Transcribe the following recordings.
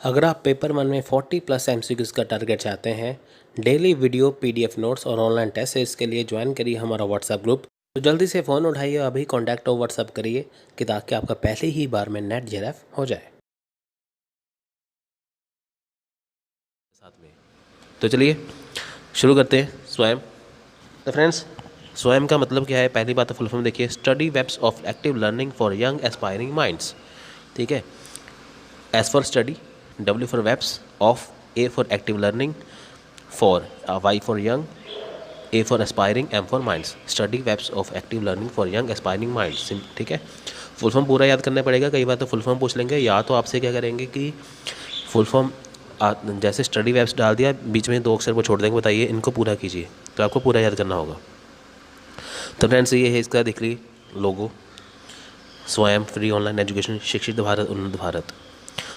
अगर आप पेपर 1 में 40 प्लस MCQs का टारगेट चाहते हैं, डेली वीडियो PDF नोट्स और ऑनलाइन टेस्ट सीरीज के लिए ज्वाइन करिए हमारा व्हाट्सएप ग्रुप। तो जल्दी से फ़ोन उठाइए, अभी कॉन्टैक्ट और व्हाट्सएप करिए कि ताकि आपका पहली ही बार में नेट JRF हो जाए। साथ में तो चलिए शुरू करते हैं। स्वयं तो फ्रेंड्स, स्वयं का मतलब क्या है? पहली बात तो फुल फॉर्म देखिए, study webs of active learning for young aspiring minds. ठीक है, S for study, W for webs, of A for active learning, for Y for young, A for aspiring, M for minds. Study webs of active learning for young aspiring minds. ठीक है, full form पूरा याद करना पड़ेगा। कई बार तो full form पूछ लेंगे, या तो आपसे क्या करेंगे कि फुल फॉर्म जैसे स्टडी वेब्स डाल दिया, बीच में 2 अक्षर को छोड़ देंगे, बताइए इनको पूरा कीजिए, तो आपको पूरा याद करना होगा। तो फ्रेंड्स, ये है इसका, देख लीजिए लोगो, स्वयं फ्री ऑनलाइन एजुकेशन, शिक्षित भारत उन्नत भारत।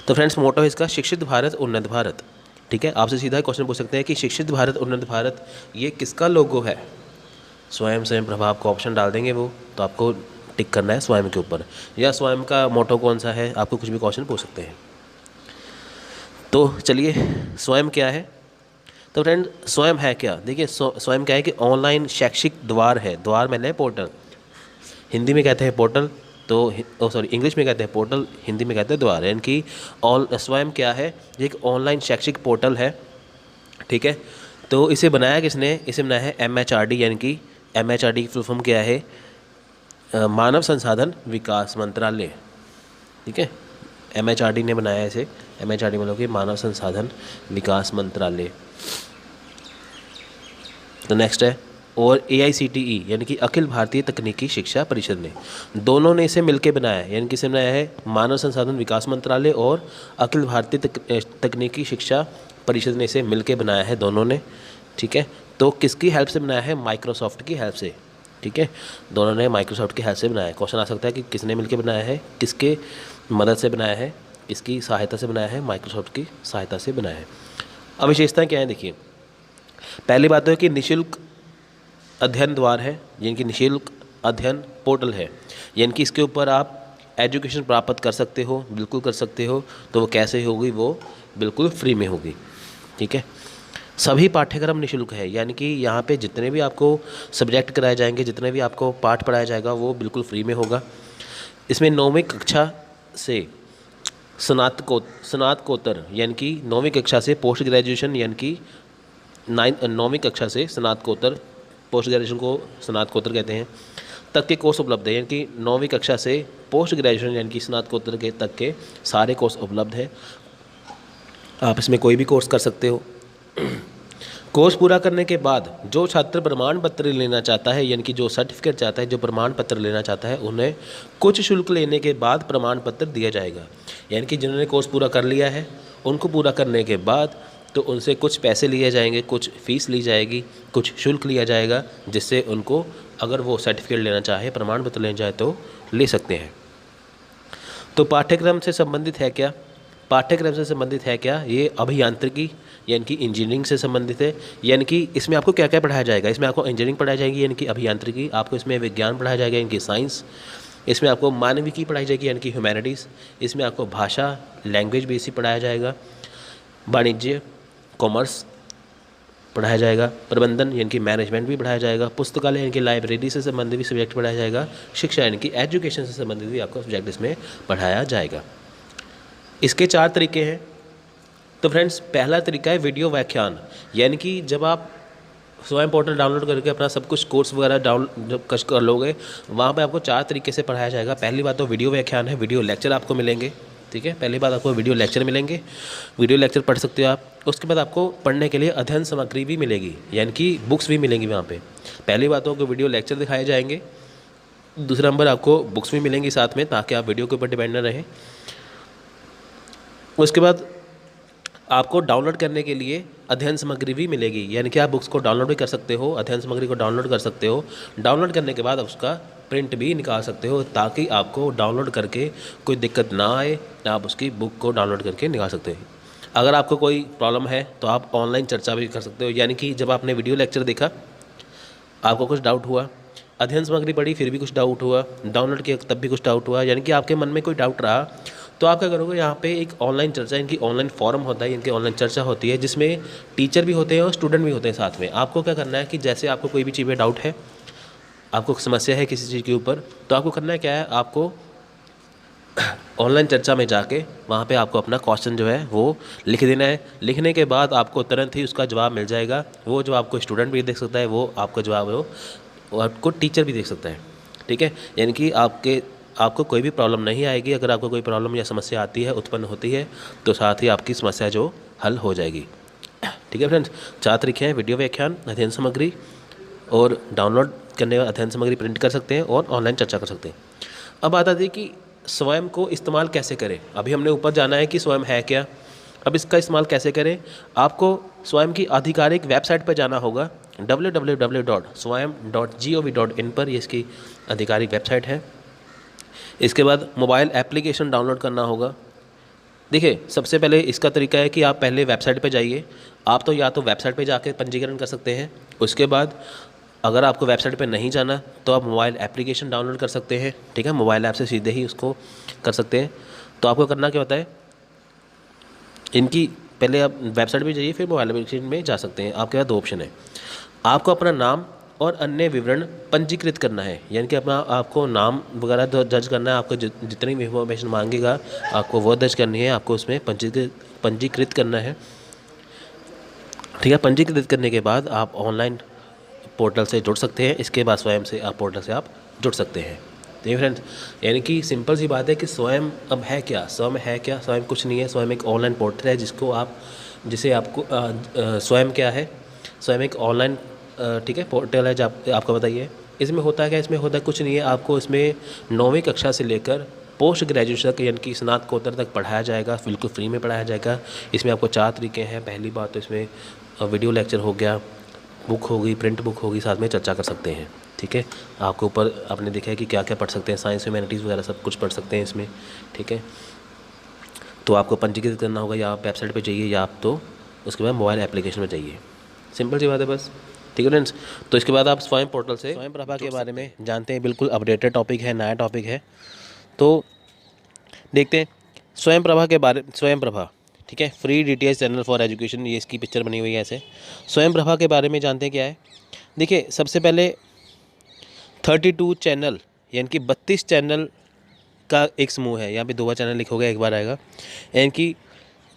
तो फ्रेंड्स, मोटो है इसका शिक्षित भारत उन्नत भारत। ठीक है, आपसे सीधा क्वेश्चन पूछ सकते हैं कि शिक्षित भारत उन्नत भारत ये किसका लोगो है? स्वयं प्रभा, आपको ऑप्शन डाल देंगे वो, तो आपको टिक करना है स्वयं के ऊपर, या स्वयं का मोटो कौन सा है, आपको कुछ भी क्वेश्चन पूछ सकते हैं। तो चलिए, स्वयं क्या है? तो फ्रेंड, स्वयं है क्या? देखिए, स्वयं क्या है कि ऑनलाइन शैक्षिक द्वार है। द्वार मैंने पोर्टल, हिंदी में कहते हैं पोर्टल, तो सॉरी इंग्लिश में कहते हैं पोर्टल, हिंदी में कहते हैं द्वार। यानी कि स्वयं क्या है? ये एक ऑनलाइन शैक्षिक पोर्टल है। ठीक है, तो इसे बनाया किसने? इसे बनाया है MHRD, यानी कि MHRD की फुल फॉर्म क्या है? मानव संसाधन विकास मंत्रालय। ठीक है, MHRD ने बनाया है इसे। MHRD मतलब कि मानव संसाधन विकास मंत्रालय। तो नेक्स्ट है, और AICTE यानी कि अखिल भारतीय तकनीकी शिक्षा परिषद ने, दोनों ने इसे मिलके बनाया है। यानी कि इसे बनाया है मानव संसाधन विकास मंत्रालय और अखिल भारतीय तकनीकी शिक्षा परिषद ने इसे मिलके बनाया है, दोनों ने। ठीक है, तो किसकी हेल्प से बनाया है? माइक्रोसॉफ्ट की हेल्प से। ठीक है, दोनों ने माइक्रोसॉफ्ट की हेल्प से बनाया है। क्वेश्चन आ सकता है कि किसने मिलके बनाया है, किसके मदद से बनाया है, किसकी सहायता से बनाया है? माइक्रोसॉफ्ट की सहायता से बनाया है। अब विशेषताएँ क्या है? देखिए, पहली बात तो है कि निःशुल्क अध्ययन द्वार है, यानी कि निःशुल्क अध्ययन पोर्टल है, यानी कि इसके ऊपर आप एजुकेशन प्राप्त कर सकते हो, बिल्कुल कर सकते हो। तो वो कैसे होगी? वो बिल्कुल फ्री में होगी। ठीक है, सभी पाठ्यक्रम निःशुल्क है, यानी कि यहाँ पे जितने भी आपको सब्जेक्ट कराए जाएंगे, जितने भी आपको पाठ पढ़ाया जाएगा, वो बिल्कुल फ्री में होगा। इसमें 9वीं कक्षा से स्नातकोत्तर यानी कि 9वीं कक्षा से पोस्ट ग्रेजुएशन, यानी कि 9वीं कक्षा से स्नातकोत्तर, पोस्ट ग्रेजुएशन को स्नातकोत्तर कहते हैं, तक के कोर्स उपलब्ध है। यानी कि 9वीं कक्षा से पोस्ट ग्रेजुएशन यानी कि स्नातकोत्तर के तक के सारे कोर्स उपलब्ध है। आप इसमें कोई भी कोर्स कर सकते हो। कोर्स पूरा करने के बाद जो छात्र प्रमाण पत्र लेना चाहता है, यानी कि जो सर्टिफिकेट चाहता है, जो प्रमाण पत्र लेना चाहता है, उन्हें कुछ शुल्क लेने के बाद प्रमाण पत्र दिया जाएगा। यानी कि जिन्होंने कोर्स पूरा कर लिया है, उनको पूरा करने के बाद तो उनसे कुछ पैसे लिए जाएंगे, कुछ फ़ीस ली जाएगी, कुछ शुल्क लिया जाएगा, जिससे उनको अगर वो सर्टिफिकेट लेना चाहे, प्रमाण पत्र लेना चाहे, तो ले सकते हैं। तो पाठ्यक्रम से संबंधित है क्या? पाठ्यक्रम से संबंधित है क्या? ये अभियांत्रिकी यानी कि इंजीनियरिंग से संबंधित है। यानी कि इसमें आपको क्या क्या पढ़ाया जाएगा? इसमें आपको इंजीनियरिंग पढ़ाई जाएगी, यानी कि अभियांत्रिकी। आपको इसमें विज्ञान पढ़ाया जाएगा, यानी कि साइंस। इसमें आपको मानविकी पढ़ाई जाएगी, यानी कि ह्यूमैनिटीज़। इसमें आपको भाषा, लैंग्वेज बेसिक पढ़ाया जाएगा। वाणिज्य, कॉमर्स पढ़ाया जाएगा। प्रबंधन यानी कि मैनेजमेंट भी पढ़ाया जाएगा। पुस्तकालय यानी कि लाइब्रेरी से संबंधित भी सब्जेक्ट पढ़ाया जाएगा। शिक्षा यानी कि एजुकेशन से संबंधित भी आपको सब्जेक्ट इसमें पढ़ाया जाएगा। इसके 4 तरीके हैं। तो फ्रेंड्स, पहला तरीका है वीडियो व्याख्यान, यानी कि जब आप स्वयं पोर्टल डाउनलोड करके अपना सब कुछ कोर्स वगैरह जब कर लोगे, वहाँ पे आपको 4 तरीके से पढ़ाया जाएगा। पहली बात तो वीडियो व्याख्यान है, वीडियो लेक्चर आपको मिलेंगे। ठीक है, पहली बात आपको वीडियो लेक्चर मिलेंगे, वीडियो लेक्चर पढ़ सकते हो आप। उसके बाद आपको पढ़ने के लिए अध्ययन सामग्री भी मिलेगी, यानी कि बुक्स भी मिलेंगी वहाँ पे। पहली बात तो आपको वीडियो लेक्चर दिखाए जाएंगे, दूसरा नंबर आपको बुक्स भी मिलेंगी साथ में, ताकि आप वीडियो के ऊपर डिपेंड न रहें। उसके बाद आपको डाउनलोड करने के लिए अध्ययन सामग्री भी मिलेगी, यानी कि आप बुक्स को डाउनलोड भी कर सकते हो, अध्ययन सामग्री को डाउनलोड कर सकते हो। डाउनलोड करने के बाद उसका प्रिंट भी निकाल सकते हो, ताकि आपको डाउनलोड करके कोई दिक्कत ना आए। आप उसकी बुक को डाउनलोड करके निकाल सकते हो। अगर आपको कोई प्रॉब्लम है तो आप ऑनलाइन चर्चा भी कर सकते हो, यानी कि जब आपने वीडियो लेक्चर देखा, आपको कुछ डाउट हुआ, अध्ययन सामग्री पढ़ी फिर भी कुछ डाउट हुआ, डाउनलोड किया तब भी कुछ डाउट हुआ, यानी कि आपके मन में कोई डाउट रहा, तो आप क्या करोगे, यहाँ पे एक ऑनलाइन चर्चा, इनकी ऑनलाइन फॉरम होता है, इनकी ऑनलाइन चर्चा होती है जिसमें टीचर भी होते हैं और स्टूडेंट भी होते हैं साथ में। आपको क्या करना है कि जैसे आपको कोई भी चीज़ में डाउट है, आपको समस्या है किसी चीज़ के ऊपर, तो आपको करना है क्या है, आपको ऑनलाइन चर्चा में जाके वहाँ पे आपको अपना क्वेश्चन जो है वो लिख देना है। लिखने के बाद आपको तुरंत ही उसका जवाब मिल जाएगा। वो जवाब आपको स्टूडेंट भी देख सकता है, वो आपका जवाब है वो आपको टीचर भी देख सकता है। ठीक है, यानी कि आपको कोई भी प्रॉब्लम नहीं आएगी। अगर आपको कोई प्रॉब्लम या समस्या आती है, उत्पन्न होती है, तो साथ ही आपकी समस्या जो हल हो जाएगी। ठीक है फ्रेंड्स, 4 तरीके हैं वीडियो व्याख्यान, अध्ययन सामग्री, और डाउनलोड करने वाला अध्ययन सामग्री प्रिंट कर सकते हैं और ऑनलाइन चर्चा कर सकते हैं। अब बात आती है कि स्वयं को इस्तेमाल कैसे करें। अभी हमने ऊपर जाना है कि स्वयं है क्या, अब इसका इस्तेमाल कैसे करें। आपको स्वयं की आधिकारिक वेबसाइट पर जाना होगा, www.swayam.gov.in पर, ये इसकी आधिकारिक वेबसाइट है। इसके बाद मोबाइल एप्लीकेशन डाउनलोड करना होगा। देखिए, सबसे पहले इसका तरीका है कि आप पहले वेबसाइट पे जाइए। आप तो या तो वेबसाइट पे जाके पंजीकरण कर सकते हैं, उसके बाद अगर आपको वेबसाइट पे नहीं जाना तो आप मोबाइल एप्लीकेशन डाउनलोड कर सकते हैं। ठीक है, मोबाइल ऐप से सीधे ही उसको कर सकते हैं। तो आपको करना क्या होता है, इनकी पहले आप वेबसाइट पे जाइए, फिर मोबाइल एप्लीकेशन में जा सकते हैं। आपके पास 2 ऑप्शन है। आपको अपना नाम और अन्य विवरण पंजीकृत करना है, यानी कि अपना आपको नाम वगैरह दर्ज करना है। आपको जितनी भी इंफॉर्मेशन मांगेगा आपको वो दर्ज करनी है, आपको उसमें पंजीकृत करना है। ठीक है, पंजीकृत करने के बाद आप ऑनलाइन पोर्टल से जुड़ सकते हैं। इसके बाद स्वयं से आप पोर्टल से आप जुड़ सकते हैं। देखिए फ्रेंड्स, यानी कि सिंपल सी बात है कि स्वयं अब है क्या, स्वयं है क्या, स्वयं कुछ नहीं है। स्वयं एक ऑनलाइन पोर्टल है जिसे आपको स्वयं क्या है, स्वयं एक ऑनलाइन ठीक है पोर्टल है जो आपको बताइए। इसमें होता है क्या, इसमें होता है कुछ नहीं है। आपको इसमें 9वीं कक्षा से लेकर पोस्ट ग्रेजुएशन तक, यानी कि स्नातकोत्तर तक पढ़ाया जाएगा, बिल्कुल फ्री में पढ़ाया जाएगा। इसमें आपको 4 तरीके हैं। पहली बात तो इसमें वीडियो लेक्चर हो गया, बुक होगी, प्रिंट बुक होगी, साथ में चर्चा कर सकते हैं। ठीक है, आपके ऊपर आपने देखा है कि क्या क्या पढ़ सकते हैं, साइंस ह्यूमैनिटीज़ वगैरह सब कुछ पढ़ सकते हैं इसमें। ठीक है, तो आपको पंजीकृत करना होगा, या आप वेबसाइट पे जाइए, या आप तो उसके बाद मोबाइल एप्लीकेशन में जाइए। सिंपल सी बात है बस। ठीक है फ्रेंड्स, तो इसके बाद आप स्वयं पोर्टल से स्वयं प्रभा के बारे में जानते हैं। बिल्कुल अपडेटेड टॉपिक है, नया टॉपिक है। तो देखते हैं स्वयं प्रभा के बारे, स्वयं प्रभा, ठीक है, free DTH channel for education, ये इसकी पिक्चर बनी हुई है ऐसे। स्वयं प्रभा के बारे में जानते हैं क्या है। देखिए, सबसे पहले 32 चैनल, यानी कि 32 चैनल का एक समूह है। यहाँ पे 2 बार चैनल लिखोगे, एक बार आएगा। यानी कि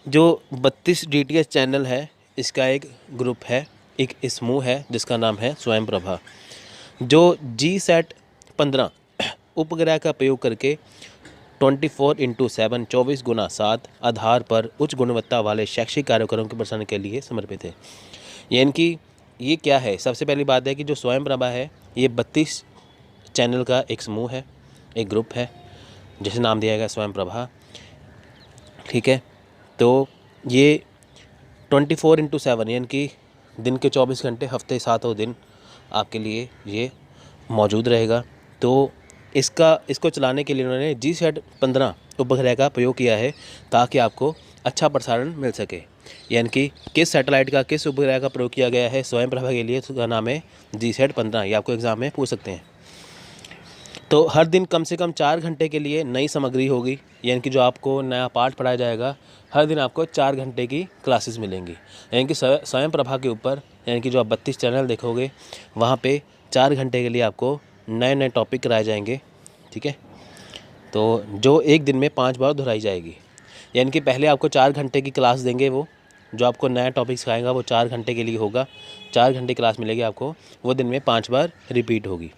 जो 32 डीटीएच चैनल है, इसका एक ग्रुप है, एक समूह है जिसका नाम है स्वयं प्रभा, जो GSAT 15 उपग्रह का प्रयोग करके 24/7 24x7 आधार पर उच्च गुणवत्ता वाले शैक्षिक कार्यक्रमों के प्रसारण के लिए समर्पित है। यानी कि ये क्या है, सबसे पहली बात है कि जो स्वयं प्रभा है ये 32 चैनल का एक समूह है, एक ग्रुप है, जिसे नाम दिया गया स्वयं प्रभा। ठीक है, तो ये 24/7 यानी कि दिन के 24 घंटे, हफ्ते 7 दिन आपके लिए ये मौजूद रहेगा। तो इसको चलाने के लिए उन्होंने GSAT 15 उपग्रह का प्रयोग किया है, ताकि आपको अच्छा प्रसारण मिल सके। यानी कि किस सैटेलाइट का, किस उपग्रह का प्रयोग किया गया है स्वयं प्रभा के लिए, उसका नाम है GSAT 15। ये आपको एग्ज़ाम में पूछ सकते हैं। तो हर दिन कम से कम 4 घंटे के लिए नई सामग्री होगी, यानी कि जो आपको नया पाठ पढ़ाया जाएगा, हर दिन आपको 4 घंटे की क्लासेस मिलेंगी। यानी कि स्वयं प्रभा के ऊपर, यानी कि जो आप 32 चैनल देखोगे, वहाँ पे 4 घंटे के लिए आपको नए नए टॉपिक कराए जाएंगे। ठीक है, तो जो एक दिन में 5 बार दोहराई जाएगी। यानी कि पहले आपको 4 घंटे की क्लास देंगे, वो जो आपको नया टॉपिक सिखाएगा वो 4 घंटे के लिए होगा। 4 घंटे क्लास मिलेगी आपको, वो दिन में 5 बार रिपीट होगी।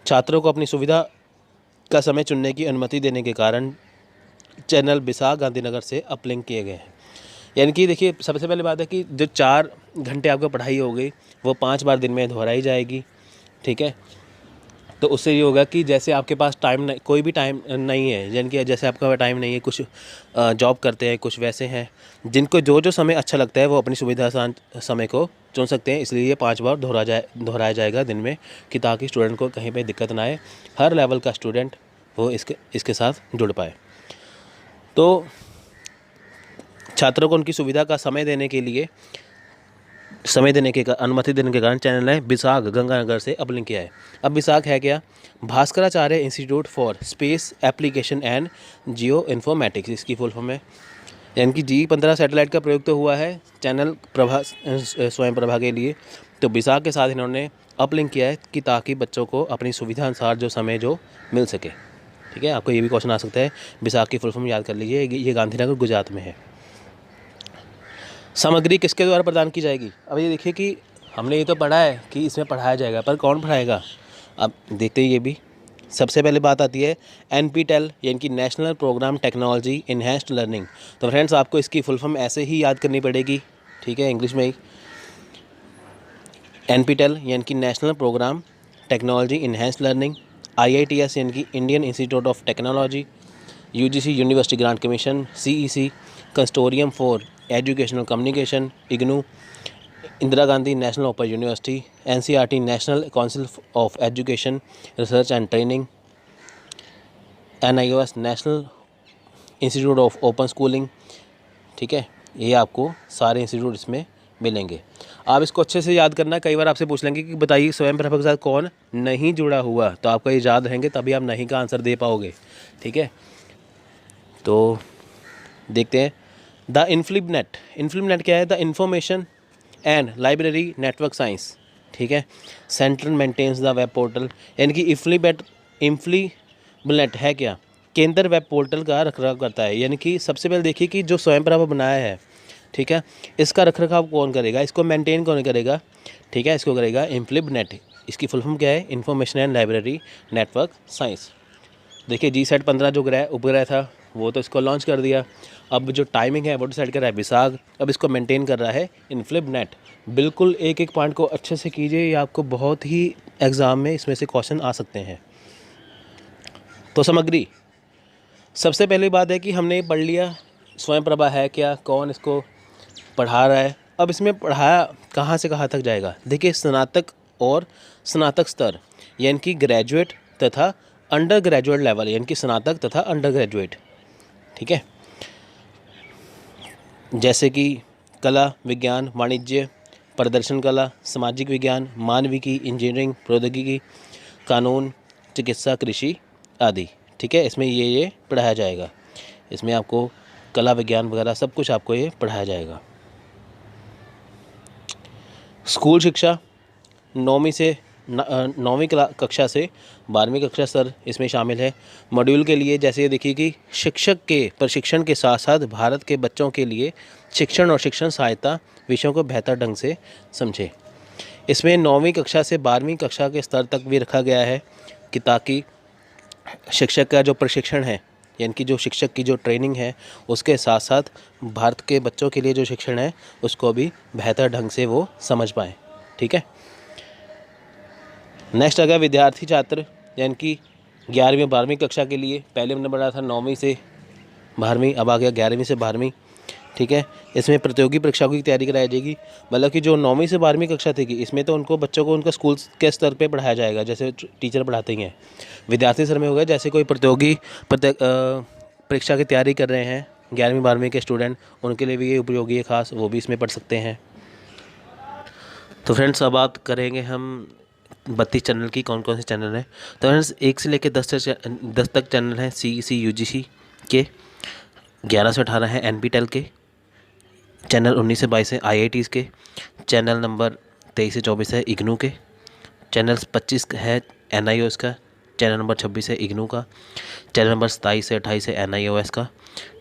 छात्रों को अपनी सुविधा का समय चुनने की अनुमति देने के कारण चैनल विशाख गांधीनगर से अपलिंक किए गए हैं। यानी कि देखिए, सबसे पहले बात है कि जो 4 घंटे आपको पढ़ाई होगी वो 5 बार दिन में दोहराई जाएगी। ठीक है, तो उससे ये होगा कि जैसे आपके पास टाइम नहीं, कोई भी टाइम नहीं है, यानी कि जैसे आपका टाइम नहीं है, कुछ जॉब करते हैं, कुछ वैसे हैं जिनको जो जो समय अच्छा लगता है वो अपनी सुविधा समय को चुन सकते हैं। इसलिए ये 5 बार दोहराया जाएगा दिन में, कि ताकि स्टूडेंट को कहीं पे दिक्कत ना आए, हर लेवल का स्टूडेंट वो इसके साथ जुड़ पाए। तो छात्रों को उनकी सुविधा का समय देने के लिए समय देने के अनुमति देने के कारण चैनल ने विशाख गंगानगर से अपलिंक किया है। अब विशाख है क्या? Bhaskaracharya institute for space application and geo informatics, इसकी फुल फॉर्म है। यानी कि G15 सैटेलाइट का प्रयोग तो हुआ है चैनल प्रभा स्वयं प्रभा के लिए, तो विशाख के साथ इन्होंने अपलिंक किया है कि ताकि बच्चों को अपनी सुविधा अनुसार जो समय जो मिल सके। ठीक है, आपको ये भी क्वेश्चन आ सकता है, विशाख की फुल फॉर्म याद कर लीजिए। ये गांधीनगर गुजरात में है। सामग्री किसके द्वारा प्रदान की जाएगी? अब ये देखिए कि हमने ये तो पढ़ा है कि इसमें पढ़ाया जाएगा, पर कौन पढ़ाएगा? अब देखते हैं ये भी। सबसे पहले बात आती है NPTEL यानी कि national programme technology enhanced learning. तो फ्रेंड्स आपको इसकी फुल फॉर्म ऐसे ही याद करनी पड़ेगी, ठीक है, इंग्लिश में ही। NPTEL यानी कि national programme technology enhanced learning. IITS यानी कि Indian institute of technology. UGC university grant commission. CEC consortium for educational communication, IGNOU Indira Gandhi national open university. NCERT national council of education research and training. NIOS national institute of open schooling. ठीक है, ये आपको सारे institute इसमें मिलेंगे। आप इसको अच्छे से याद करना। कई बार आपसे पूछ लेंगे कि बताइए स्वयं प्रभा के साथ कौन नहीं जुड़ा हुआ, तो आपका ये याद रहेंगे, तभी आप नहीं का आंसर दे पाओगे। ठीक है, तो देखते हैं। द इन्फ्लिबनेट। इन्फ्लिबनेट क्या है? The information and library network science. ठीक है, central maintains the web portal. यानी कि इन्फ्लिबनेट है क्या? केंद्र वेब पोर्टल का रखरखाव करता है। यानी कि सबसे पहले देखिए कि जो स्वयं प्रभा बनाया है, ठीक है, इसका रखरखाव कौन करेगा, इसको मेंटेन कौन करेगा? ठीक है, इसको करेगा इन्फ्लिबनेट। इसकी फुल फॉर्म क्या है? Information and library network science. देखिए GSAT 15 जो उपग्रह था वो तो इसको लॉन्च कर दिया। अब जो टाइमिंग है वो डिसाइड कर रहा है विशाख। अब इसको मेंटेन कर रहा है इन्फ्लिबनेट। बिल्कुल एक एक पॉइंट को अच्छे से कीजिए, ये आपको बहुत ही एग्ज़ाम में इसमें से क्वेश्चन आ सकते हैं। तो सामग्री, सबसे पहली बात है कि हमने पढ़ लिया स्वयं प्रभा है क्या, कौन इसको पढ़ा रहा है। अब इसमें पढ़ाया कहाँ से कहाँ तक जाएगा? देखिए स्नातक और स्नातक स्तर यानी कि ग्रेजुएट तथा अंडर ग्रेजुएट लेवल, यानी कि स्नातक तथा अंडर ग्रेजुएट। ठीक है, जैसे कि कला, विज्ञान, वाणिज्य, प्रदर्शन कला, सामाजिक विज्ञान, मानविकी, इंजीनियरिंग, प्रौद्योगिकी, कानून, चिकित्सा, कृषि आदि। ठीक है, इसमें ये पढ़ाया जाएगा। इसमें आपको कला, विज्ञान वगैरह सब कुछ आपको ये पढ़ाया जाएगा। स्कूल शिक्षा 9वीं कक्षा से 12वीं कक्षा स्तर इसमें शामिल है। मॉड्यूल के लिए जैसे देखिए कि शिक्षक के प्रशिक्षण के साथ साथ भारत के बच्चों के लिए शिक्षण और शिक्षण सहायता विषयों को बेहतर ढंग से समझे। इसमें 9वीं कक्षा से 12वीं कक्षा के स्तर तक भी रखा गया है कि ताकि शिक्षक का जो प्रशिक्षण है यानी कि जो शिक्षक की जो ट्रेनिंग है उसके साथ साथ भारत के बच्चों के लिए जो शिक्षण है उसको भी बेहतर ढंग से वो समझ पाएँ। ठीक है, नेक्स्ट आ गया विद्यार्थी छात्र यानी कि 11वीं 12वीं कक्षा के लिए। पहले हमने पढ़ा था 9वीं से 12वीं, अब आ गया 11वीं से 12वीं। ठीक है, इसमें प्रतियोगी परीक्षाओं की तैयारी कराई जाएगी। मतलब कि जो 9वीं से 12वीं कक्षा थी इसमें तो उनको बच्चों को उनका स्कूल के स्तर पे पढ़ाया जाएगा, जैसे टीचर पढ़ाते ही हैं। विद्यार्थी स्तर में हो गया जैसे कोई प्रतियोगी परीक्षा की तैयारी कर रहे हैं 11वीं 12वीं के स्टूडेंट, उनके लिए भी ये उपयोगी है खास, वो भी इसमें पढ़ सकते हैं। तो फ्रेंड्स अब बात करेंगे हम 32 चैनल की, कौन कौन से चैनल हैं। तो फ्रेंड्स 1 से लेकर 10 तक चैनल हैं CEC UGC के। 11 से 18 हैं NPTEL के। चैनल 19 से 22 है IITs के। चैनल नंबर 23 से 24 है IGNOU के। चैनल 25 है NIOS का। चैनल नंबर 26 है IGNOU का। चैनल नंबर 27 से 28 है NIOS का।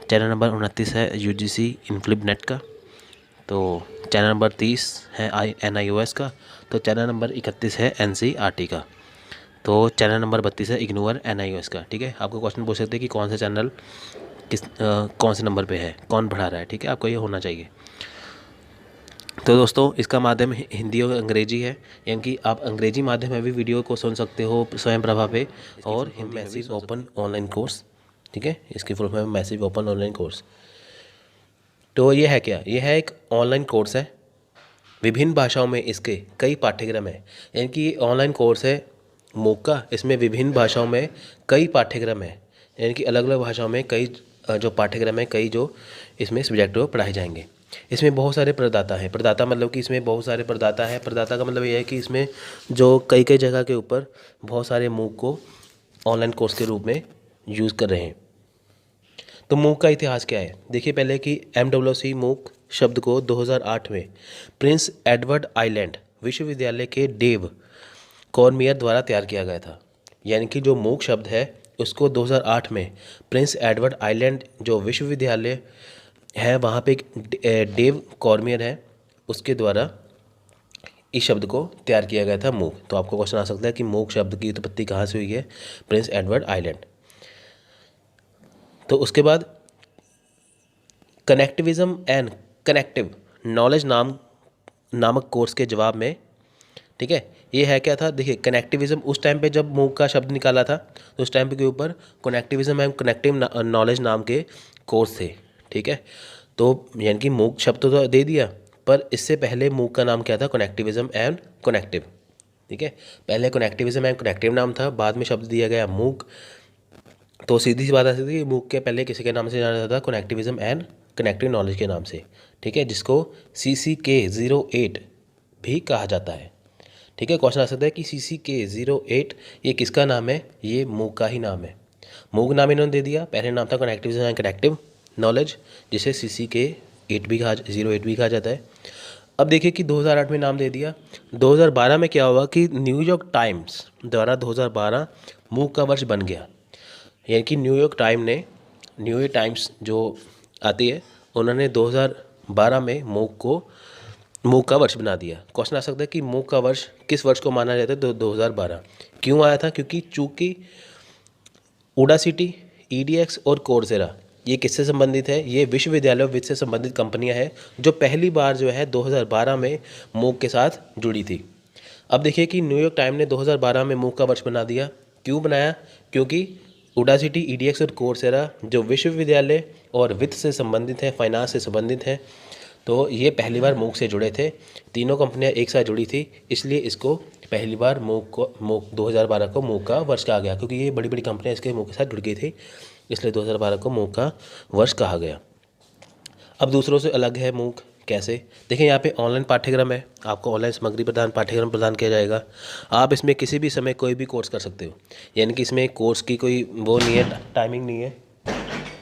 चैनल नंबर 29 है UGC इन्फ्लिबनेट का। तो चैनल नंबर 30 है NIOS का। तो चैनल नंबर 31 है NCERT का। तो चैनल नंबर 32 है IGNOU और NIOS का। ठीक है, आपको क्वेश्चन पूछ सकते हैं कि कौन सा चैनल कौन से नंबर पे है, कौन पढ़ा रहा है। ठीक है, आपको ये होना चाहिए। तो दोस्तों इसका माध्यम हिंदी और अंग्रेजी है, यानी कि आप अंग्रेजी माध्यम में भी वीडियो को सुन सकते हो स्वयं प्रभा पे। और मैसिव ओपन ऑनलाइन कोर्स। ठीक है, इसकी full form massive open online course. तो ये है क्या? ये है एक ऑनलाइन कोर्स है, विभिन्न भाषाओं में इसके कई पाठ्यक्रम हैं। यानी कि ये ऑनलाइन कोर्स है MOOC का, इसमें विभिन्न भाषाओं में कई पाठ्यक्रम हैं। यानी कि अलग अलग भाषाओं में कई जो पाठ्यक्रम है, कई जो इसमें सब्जेक्ट पढ़ाए जाएंगे। इसमें बहुत सारे प्रदाता हैं। प्रदाता मतलब कि इसमें बहुत सारे प्रदाता हैं। प्रदाता का मतलब ये है कि इसमें जो कई कई जगह के ऊपर बहुत सारे मूक को ऑनलाइन कोर्स के रूप में यूज़ कर रहे हैं। तो मूक का इतिहास क्या है, देखिए पहले कि MWC मूक शब्द को 2008 में प्रिंस एडवर्ड आइलैंड विश्वविद्यालय के डेव कॉर्मियर द्वारा तैयार किया गया था। यानी कि जो मूक शब्द है उसको 2008 में प्रिंस एडवर्ड आइलैंड जो विश्वविद्यालय है वहाँ पे एक डेव कॉर्मियर है, उसके द्वारा इस शब्द को तैयार किया गया था मूक। तो आपको क्वेश्चन आ सकता है कि मूक शब्द की उत्पत्ति कहाँ से हुई है, प्रिंस एडवर्ड आइलैंड। तो उसके बाद कनेक्टिविज्म एंड कनेक्टिव नॉलेज नामक कोर्स के जवाब में, ठीक है, ये है क्या था, देखिए कनेक्टिविज्म उस टाइम पे जब मूक का शब्द निकाला था तो उस टाइम पे के ऊपर कनेक्टिविज्म एंड कनेक्टिव नॉलेज नाम के कोर्स थे, ठीक है। तो यानी कि मूक शब्द तो दे दिया, पर इससे पहले मूक का नाम क्या था, कनेक्टिविज्म एंड कनेक्टिव, ठीक है। पहले कनेक्टिविज्म एंड कनेक्टिव नाम था, बाद में शब्द दिया गया मूक। तो सीधी सी बात ऐसी थी कि मूक के पहले किसी के नाम से जाना जाता था, कनेक्टिविज्म एंड कनेक्टिव नॉलेज के नाम से, ठीक है, जिसको CCK08 भी कहा जाता है, ठीक है। क्वेश्चन आ सकता है कि CCK08 ये किसका नाम है, ये मूक का ही नाम है। मूक नाम इन्होंने दे दिया, पहले नाम था कनेक्टिविज्म एंड कनेक्टिव नॉलेज जिसे CCK08 भी कहा 08 भी कहा जाता है। अब देखिए कि 2008 में नाम दे दिया, 2012 में क्या हुआ कि न्यूयॉर्क टाइम्स द्वारा 2012 मूक का वर्ष बन गया। यानी कि न्यूयॉर्क टाइम्स जो आती है उन्होंने 2012 में मूक का वर्ष बना दिया। क्वेश्चन आ सकता है कि मूक का वर्ष किस वर्ष को माना जाता है, तो 2012 क्यों आया था, क्योंकि चूँकि उडासिटी, EDX और कोर्सेरा ये किससे संबंधित है, ये विश्वविद्यालय वित्त से संबंधित कंपनियां हैं जो पहली बार जो है 2012 में मूक के साथ जुड़ी थी। अब देखिए कि न्यूयॉर्क टाइम ने 2012 में मूक का वर्ष बना दिया। क्यों बनाया, क्योंकि उडासिटी, EDX और कोर्सेरा जो विश्वविद्यालय और वित्त से संबंधित है, फाइनेंस से संबंधित है, तो ये पहली बार मूक से जुड़े थे। तीनों कंपनियां एक साथ जुड़ी थी, इसलिए इसको पहली बार मूक 2012 को मूक का वर्ष कहा गया, क्योंकि ये बड़ी बड़ी कंपनियां इसके मूक के साथ जुड़ गई थी, इसलिए 2012 को मूक का वर्ष कहा गया। अब दूसरों से अलग है मूक कैसे, देखिए यहाँ पे ऑनलाइन पाठ्यक्रम है, आपको ऑनलाइन सामग्री पाठ्यक्रम प्रदान किया जाएगा। आप इसमें किसी भी समय कोई भी कोर्स कर सकते हो, यानी कि इसमें कोर्स की कोई वो नहीं है, टाइमिंग नहीं है।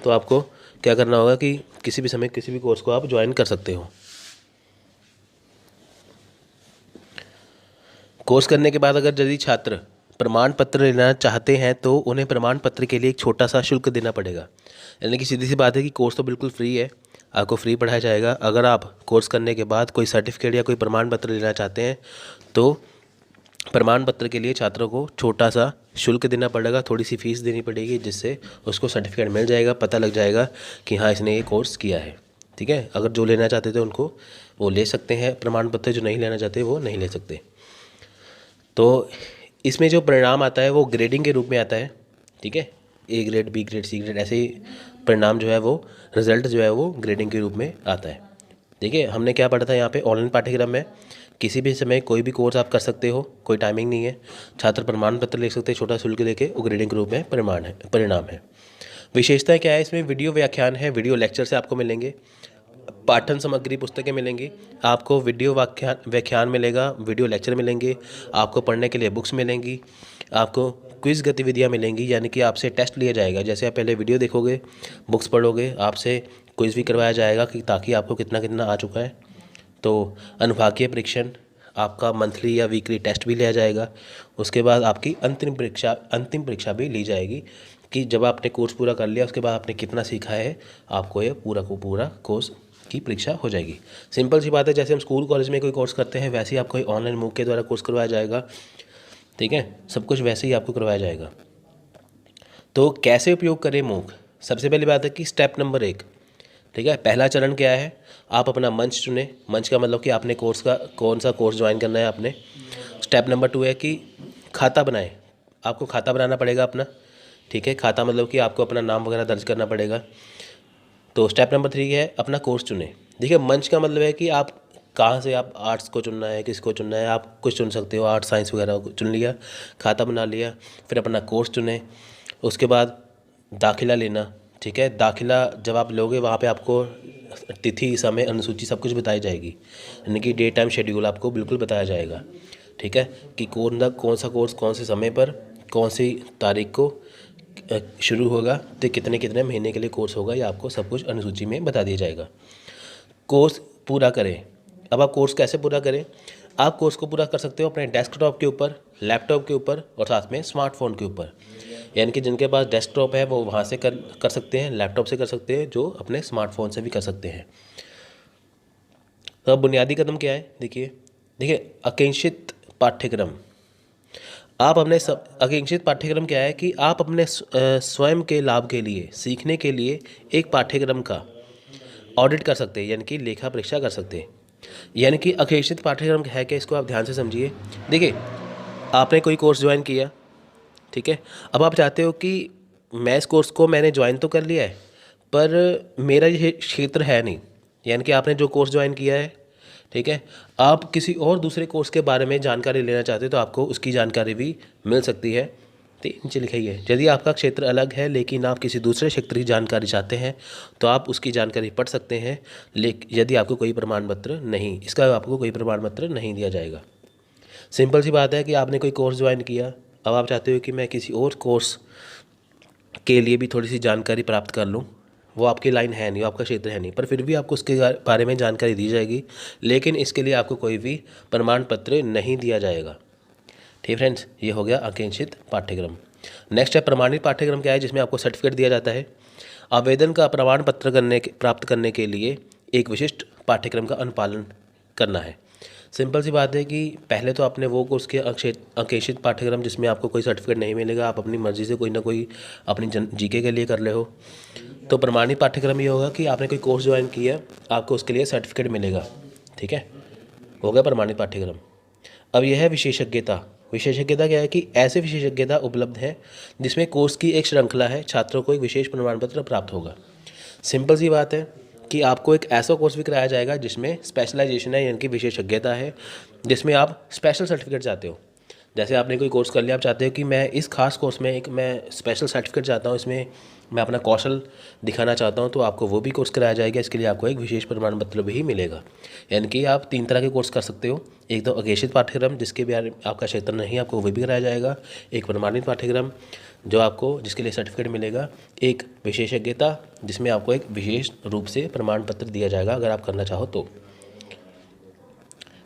तो आपको क्या करना होगा कि किसी भी समय किसी भी कोर्स को आप ज्वाइन कर सकते हो। कोर्स करने के बाद अगर यदि छात्र प्रमाण पत्र लेना चाहते हैं तो उन्हें प्रमाण पत्र के लिए एक छोटा सा शुल्क देना पड़ेगा। यानी कि सीधी सी बात है कि कोर्स तो बिल्कुल फ्री है, आपको फ्री पढ़ाया जाएगा। अगर आप कोर्स करने के बाद कोई सर्टिफिकेट या कोई प्रमाण पत्र लेना चाहते हैं तो प्रमाण पत्र के लिए छात्रों को छोटा सा शुल्क देना पड़ेगा, थोड़ी सी फीस देनी पड़ेगी, जिससे उसको सर्टिफिकेट मिल जाएगा, पता लग जाएगा कि हाँ इसने ये कोर्स किया है, ठीक है। अगर जो लेना चाहते थे उनको वो ले सकते हैं प्रमाण पत्र, जो नहीं लेना चाहते वो नहीं ले सकते। तो इसमें जो परिणाम आता है वो ग्रेडिंग के रूप में आता है, ठीक है, A grade, B grade, C grade, ऐसे ही परिणाम जो है वो रिजल्ट जो है वो ग्रेडिंग के रूप में आता है। देखिए हमने क्या पढ़ा था यहाँ पे, ऑनलाइन पाठ्यक्रम में किसी भी समय कोई भी कोर्स आप कर सकते हो, कोई टाइमिंग नहीं है। छात्र प्रमाण पत्र ले सकते हैं छोटा शुल्क लेके, वो ग्रेडिंग के रूप में परिणाम है। विशेषता क्या है इसमें, वीडियो व्याख्यान है, वीडियो लेक्चर से आपको मिलेंगे, पाठन सामग्री पुस्तकें मिलेंगी, आपको वीडियो व्याख्यान मिलेगा, वीडियो लेक्चर मिलेंगे, आपको पढ़ने के लिए बुक्स मिलेंगी, आपको क्विज़ गतिविधियां मिलेंगी, यानी कि आपसे टेस्ट लिया जाएगा। जैसे आप पहले वीडियो देखोगे, बुक्स पढ़ोगे, आपसे क्विज़ भी करवाया जाएगा कि ताकि आपको कितना कितना आ चुका है। तो अनुभागीय परीक्षण, आपका मंथली या वीकली टेस्ट भी लिया जाएगा। उसके बाद आपकी अंतिम परीक्षा भी ली जाएगी कि जब आपने कोर्स पूरा कर लिया उसके बाद आपने कितना सीखा है, आपको ये पूरा को पूरा कोर्स की परीक्षा हो जाएगी। सिंपल सी बात है, जैसे हम स्कूल कॉलेज में कोई कोर्स करते हैं वैसे ही आपको ऑनलाइन मूक के द्वारा कोर्स करवाया जाएगा, ठीक है, सब कुछ वैसे ही आपको करवाया जाएगा। तो कैसे उपयोग करें मूक, सबसे पहली बात है कि स्टेप नंबर 1, ठीक है, पहला चरण क्या है, आप अपना मंच चुनें। मंच का मतलब कि आपने कोर्स का कौन सा कोर्स ज्वाइन करना है आपने। स्टेप नंबर 2 है कि खाता बनाएं, आपको खाता बनाना पड़ेगा अपना, ठीक है, खाता मतलब कि आपको अपना नाम वगैरह दर्ज करना पड़ेगा। तो स्टेप नंबर 3 है अपना कोर्स चुनें। देखिए मंच का मतलब है कि आप कहाँ से, आप आर्ट्स को चुनना है, किसको चुनना है, आप कुछ चुन सकते हो, आर्ट्स साइंस वगैरह को चुन लिया, खाता बना लिया, फिर अपना कोर्स चुनें। उसके बाद दाखिला लेना, ठीक है। दाखिला जब आप लोगे वहाँ पे आपको तिथि, समय, अनुसूची सब कुछ बताई जाएगी, यानी कि डे टाइम शेड्यूल आपको बिल्कुल बताया जाएगा। ठीक है, कि कौन सा कोर्स कौन से समय पर कौन सी तारीख को शुरू होगा, तो कितने कितने महीने के लिए कोर्स होगा, ये आपको सब कुछ अनुसूची में बता दिया जाएगा। कोर्स पूरा करें। अब आप कोर्स कैसे पूरा करें? आप कोर्स को पूरा कर सकते हो अपने डेस्कटॉप के ऊपर, लैपटॉप के ऊपर और साथ में स्मार्टफोन के ऊपर। यानी कि जिनके पास डेस्कटॉप है वो वहाँ से कर सकते हैं, लैपटॉप से कर सकते हैं, जो अपने स्मार्टफोन से भी कर सकते हैं। तो अब बुनियादी कदम क्या है? देखिए आकांक्षित पाठ्यक्रम। आप अपने आकांक्षित पाठ्यक्रम क्या है कि आप अपने स्वयं के लाभ के लिए, सीखने के लिए एक पाठ्यक्रम का ऑडिट कर सकते हैं, यानी कि लेखा परीक्षा कर सकते हैं। यानी कि आकांक्षित पाठ्यक्रम है क्या, इसको आप ध्यान से समझिए। देखिए आपने कोई कोर्स ज्वाइन किया, ठीक है, अब आप चाहते हो कि मैं इस कोर्स को मैंने ज्वाइन तो कर लिया है पर मेरा ये क्षेत्र है नहीं, यानी कि आपने जो कोर्स ज्वाइन किया है, ठीक है, आप किसी और दूसरे कोर्स के बारे में जानकारी लेना चाहते हो तो आपको उसकी जानकारी भी मिल सकती है। तो नीचे लिखा ही है, यदि आपका क्षेत्र अलग है लेकिन आप किसी दूसरे क्षेत्र की जानकारी चाहते हैं तो आप उसकी जानकारी पढ़ सकते हैं, लेकिन यदि आपको कोई प्रमाण पत्र नहीं, इसका आपको कोई प्रमाण पत्र नहीं दिया जाएगा। सिंपल सी बात है कि आपने कोई कोर्स ज्वाइन किया, अब आप चाहते हो कि मैं किसी और कोर्स के लिए भी थोड़ी सी जानकारी प्राप्त कर लूँ, वो आपकी लाइन है नहीं, वो आपका क्षेत्र है नहीं, पर फिर भी आपको उसके बारे में जानकारी दी जाएगी, लेकिन इसके लिए आपको कोई भी प्रमाण पत्र नहीं दिया जाएगा। ठीक फ्रेंड्स, ये हो गया आकांक्षित पाठ्यक्रम। नेक्स्ट है प्रमाणित पाठ्यक्रम। क्या है? जिसमें आपको सर्टिफिकेट दिया जाता है। आवेदन का प्रमाण पत्र प्राप्त करने के लिए एक विशिष्ट पाठ्यक्रम का अनुपालन करना है। सिंपल सी बात है कि पहले तो आपने वो कोर्स के आकांक्षित पाठ्यक्रम जिसमें आपको कोई सर्टिफिकेट नहीं मिलेगा, आप अपनी मर्ज़ी से कोई ना कोई अपनी जीके के लिए कर ले हो, तो प्रमाणित पाठ्यक्रम ये होगा कि आपने कोई कोर्स ज्वाइन किया, आपको उसके लिए सर्टिफिकेट मिलेगा। ठीक है, हो गया प्रमाणित पाठ्यक्रम। अब यह है विशेषज्ञता। विशेषज्ञता क्या है कि ऐसे विशेषज्ञता उपलब्ध है जिसमें कोर्स की एक श्रृंखला है, छात्रों को एक विशेष प्रमाण पत्र प्राप्त होगा। सिंपल सी बात है कि आपको एक ऐसा कोर्स भी कराया जाएगा जिसमें स्पेशलाइजेशन है, यानी कि विशेषज्ञता है, जिसमें आप स्पेशल सर्टिफिकेट चाहते हो। जैसे आपने कोई कोर्स कर लिया, आप चाहते हो कि मैं इस खास कोर्स में एक मैं स्पेशल सर्टिफिकेट चाहता हूँ, इसमें मैं अपना कौशल दिखाना चाहता हूँ, तो आपको वो भी कोर्स कराया जाएगा। इसके लिए आपको एक विशेष प्रमाण पत्र भी मिलेगा। यानी कि आप 3 तरह के कोर्स कर सकते हो। एक तो आकांक्षित पाठ्यक्रम जिसके भी आपका क्षेत्र नहीं, आपको वो भी कराया जाएगा। एक प्रमाणित पाठ्यक्रम जो आपको जिसके लिए सर्टिफिकेट मिलेगा। एक विशेषज्ञता जिसमें आपको एक विशेष रूप से प्रमाण पत्र दिया जाएगा अगर आप करना चाहो तो।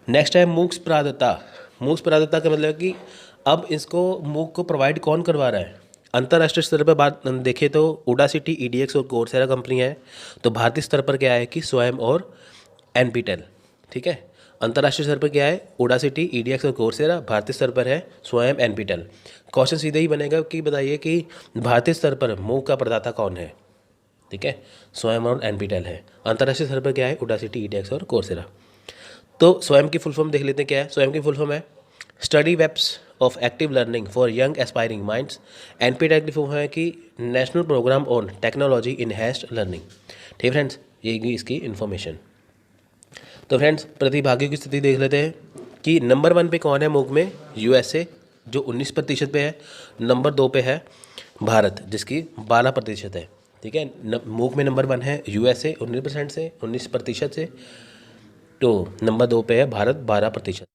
नेक्स्ट है मूक्स प्राप्यता। मूक्स प्राप्यता का मतलब कि अब इसको मूक को प्रोवाइड कौन करवा रहा है। अंतर्राष्ट्रीय स्तर पर बात देखें तो Udacity, EDX और कोर्सेरा कंपनी है। तो भारतीय स्तर पर क्या है कि स्वयं और NPTEL। ठीक है, अंतर्राष्ट्रीय स्तर पर क्या है? Udacity, EDX और कोर्सेरा। भारतीय स्तर पर है स्वयं NPTEL। क्वेश्चन सीधे ही बनेगा कि बताइए कि भारतीय स्तर पर मूक का प्रदाता कौन है। ठीक है, स्वयं और NPTEL है। अंतर्राष्ट्रीय स्तर पर क्या है? Udacity, EDX और कोर्सेरा। तो स्वयं की फुल फॉर्म देख लेते हैं क्या है। स्वयं की फुल फॉर्म है study webs of active learning for young aspiring minds. NPTEL की फॉर्म है कि national programme on technology enhanced learning. ठीक फ्रेंड्स, ये इसकी इन्फॉर्मेशन। तो फ्रेंड्स प्रतिभागियों की स्थिति देख लेते हैं कि नंबर 1 पे कौन है मूक में? USA जो 19% पे है। नंबर 2 पे है भारत जिसकी 12% है। ठीक है, मूक में नंबर 1 है USA 19% से 19% से। तो नंबर 2 पे है भारत 12%।